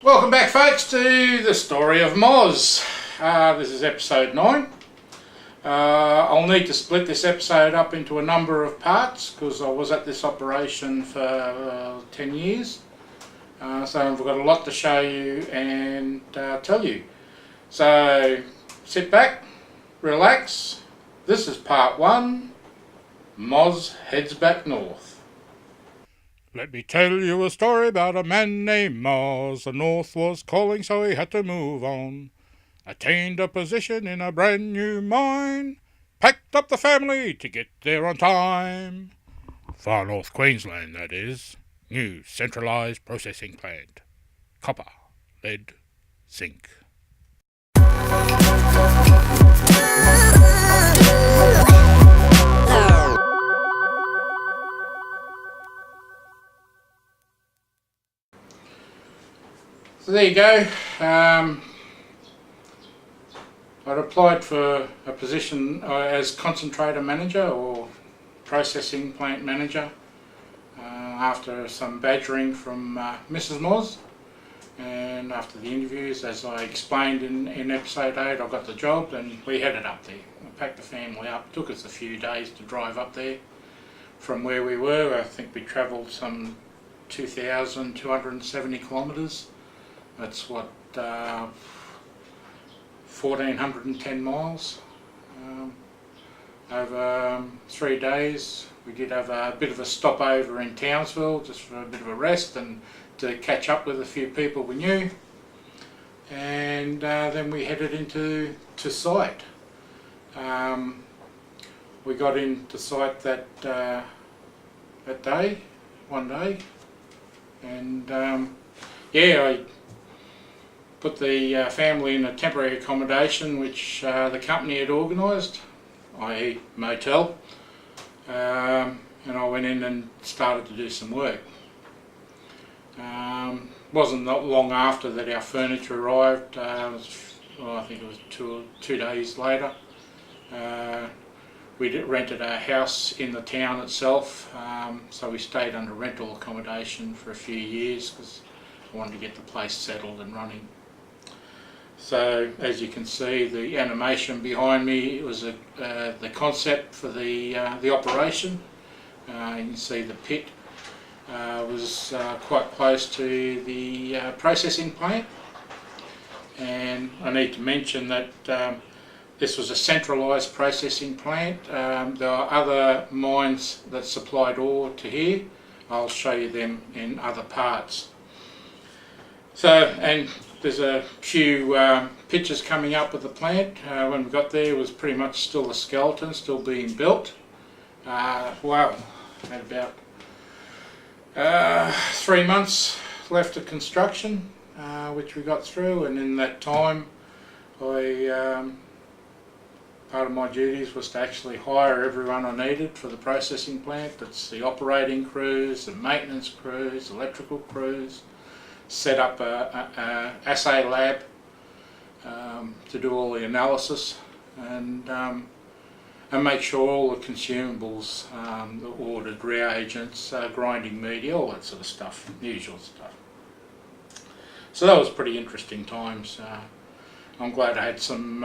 Welcome back, folks, to the story of Moz. This is episode 9. I'll need to split this episode up into a number of parts because I was at this operation for 10 years. So I've got a lot to show you and tell you. So sit back, relax. This is part 1. Moz heads back north. Let me tell you a story about a man named Moz. The north was calling, so he had to move on. Attained a position in a brand new mine. Packed up the family to get there on time. Far north Queensland, that is. New centralised processing plant. Copper, lead, zinc. So there you go. I'd applied for a position as concentrator manager or processing plant manager after some badgering from Mrs. Moz, and after the interviews, as I explained in episode 8, I got the job and we headed up there. I packed the family up. It took us a few days to drive up there from where we were. I think we travelled some 2,270 kilometres. That's what, 1,410 miles over 3 days. We did have a bit of a stopover in Townsville just for a bit of a rest and to catch up with a few people we knew, and then we headed into site. We got into site that one day, and I put the family in a temporary accommodation which the company had organised, i.e. motel, and I went in and started to do some work. Wasn't not long after that our furniture arrived. I think it was two days later. We rented a house in the town itself, so we stayed under rental accommodation for a few years because I wanted to get the place settled and running. So as you can see, the animation behind me was the concept for the operation. You can see the pit was quite close to the processing plant, and I need to mention that this was a centralised processing plant. There are other mines that supplied ore to here. I'll show you them in other parts. So, and there's a few pictures coming up with the plant. When we got there, it was pretty much still a skeleton, still being built. Had about 3 months left of construction, which we got through, and in that time, part of my duties was to actually hire everyone I needed for the processing plant. That's the operating crews, the maintenance crews, electrical crews. Set up a assay lab to do all the analysis and make sure all the consumables, the ordered reagents, grinding media, all that sort of stuff, the usual stuff. So that was pretty interesting times. I'm glad I had some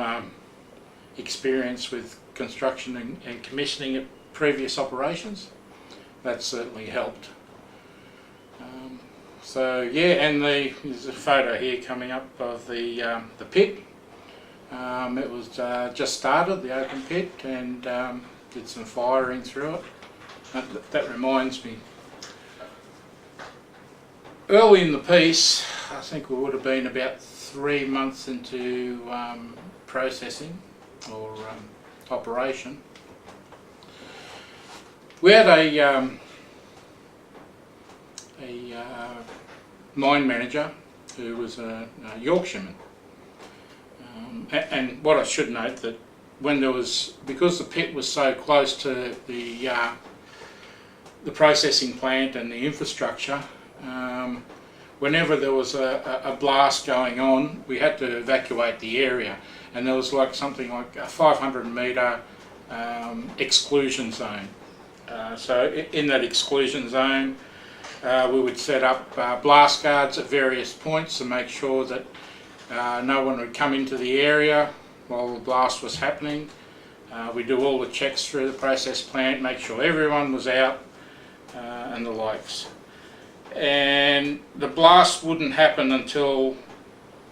experience with construction and commissioning at previous operations. That certainly helped. So yeah, and there's a photo here coming up of the pit. It was just started, the open pit, and did some firing through it. That reminds me, early in the piece, I think we would have been about 3 months into processing or operation. We had a mine manager who was a Yorkshireman, and what I should note that when because the pit was so close to the processing plant and the infrastructure, whenever there was a blast going on, we had to evacuate the area, and there was something like a 500 metre exclusion zone. So in that exclusion zone, we would set up blast guards at various points to make sure that no one would come into the area while the blast was happening. We do all the checks through the process plant, make sure everyone was out and the likes. And the blast wouldn't happen until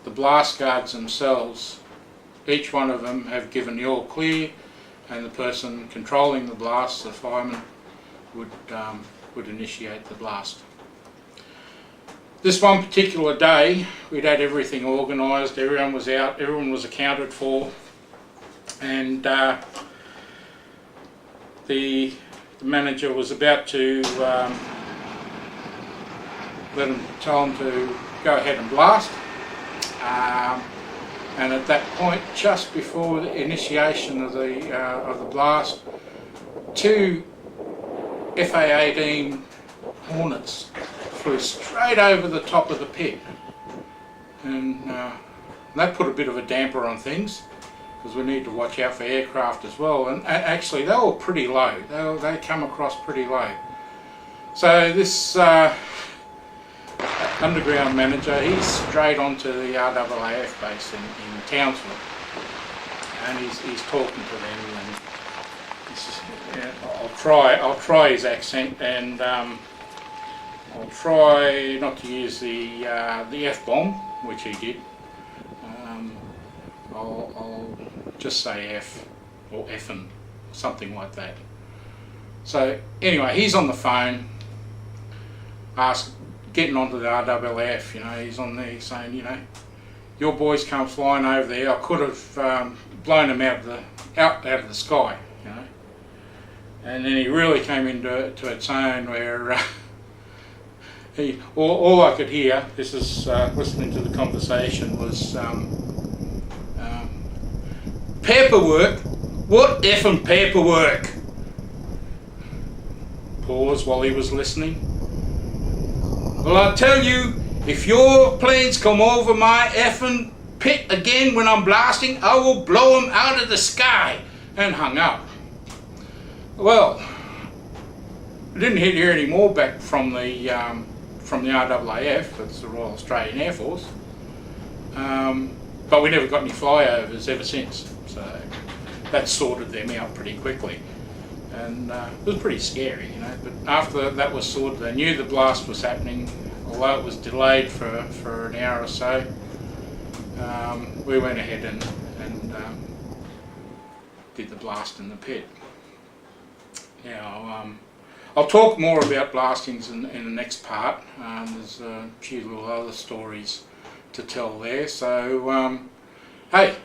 the blast guards themselves, each one of them, have given the all clear, and the person controlling the blast, the fireman, would initiate the blast. This one particular day, we'd had everything organised, everyone was out, everyone was accounted for, and the manager was about to tell him to go ahead and blast. And at that point, just before the initiation of the blast, two FA-18 Hornets flew straight over the top of the pit, and that put a bit of a damper on things, because we need to watch out for aircraft as well. And actually, they were pretty low. They come across pretty low. So this underground manager, he's straight onto the RAAF base in Townsville, and he's talking to them, and I'll try his accent, and I'll try not to use the F-bomb, which he did. I'll just say F or F'n, something like that. So anyway, he's on the phone, getting onto the RAAF, you know, he's on there saying, you know, your boys come flying over there, I could have blown them out of the sky, you know. And then he really came into its own, where all I could hear, this is listening to the conversation, was paperwork? What effing paperwork? Pause while he was listening. Well, I tell you, if your planes come over my effing pit again when I'm blasting, I will blow them out of the sky, and hung up. Well, I didn't hear any more back from the RAAF, that's the Royal Australian Air Force, but we never got any flyovers ever since, so that sorted them out pretty quickly. And it was pretty scary, you know, but after that was sorted, they knew the blast was happening, although it was delayed for an hour or so. We went ahead and did the blast in the pit. Now, I'll talk more about blastings in the next part. There's a few little other stories to tell there, so hey,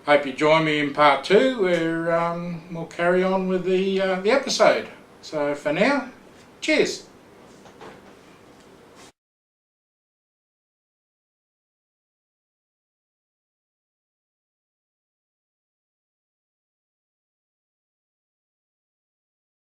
hope you join me in part 2, where we'll carry on with the episode. So for now, cheers.